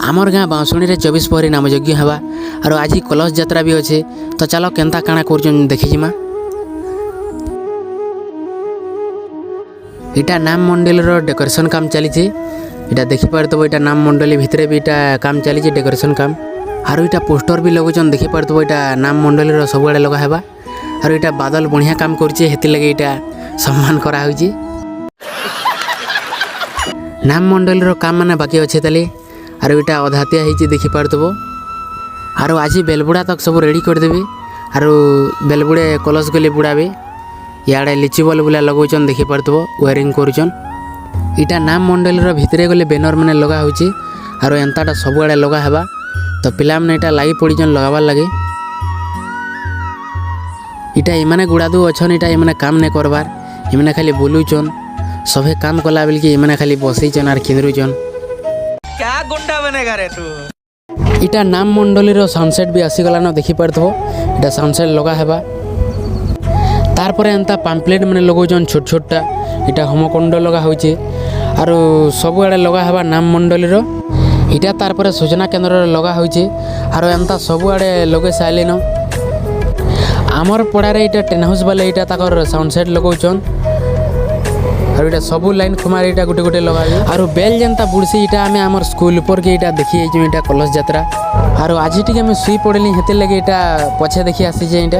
आमर गाँ बाँसुणी 24 पहरी नामयज्ञ हवा और आज कलश यात्रा भी अच्छे। तो चलो केन्ता काଣା कर देखी जिमा। इटा नाम मंडल डेकोरेशन काम चली। इटा देखी पारतबो इटा नाम मंडली भितर भी इटा काम चली डेकोरेशन काम। और इटा पोस्टर भी लगुचन देखी पारतबो इटा नाम मंडली सब आड़े लगा हेबा। और इटा बादल बढ़िया काम करछे हेति लगे इटा सम्मान करा होइछे। नाम मंडली काम माने बाकी अच्छे ताली। और इटा अधातिया होइछे देखी पारतबो। और आज बेलबुड़ा तक सब रेडी कर देबे। और बेलबुड़े कलश गले बुड़ाबे। इे लिची बल्ब बुला लगौन देखी पारतबो वायरिंग करुचन। इटा नाम मंडली भितरे गले बैनर मैंने लगा होची। और एंताटा सब आड़े लगा हेबा। तो पिला मैंने इटा लगी पड़ीचन लगाबार लगे। इटा इमाने गुड़ादू अच्छन। इटा इमाने काम नहीं करबार। इमाने खाली बोलुचन सभे काम कला बेल कि इमाने खाली बसईचन और खिंदरुचन। क्या गुंडा बनेगा रे तू। इटा नाम मंडली सनसेट भी आसीगलान देखी पारथबो। इटा सनसेट लगा हेबा। तारपर एंता पाम्पलेट मैंने लगौन छोट छोटा। इटा होमकुंड लगा होइछे। और सब आड़े लगा हेबा नाम मंडली। इटा तारपर सूचना केन्द्र लगा होइछे। और एंता सब आड़े लगे साइलेन। आमर पड़ारे इटा टेन हाउस वाले इटा ताकर साउंडसेट लगौन। और इटा सब लाइन खुमार इटा गोटे गोटे लगा। और बेल जेनता बुड़सी इटा आमे आमर स्कूल पर के इटा देखी आइछु इटा कलश यात्रा। और आज टिके मैं सुई पड़ेली हेते लगे इटा पछे देखी आसी जे इटा।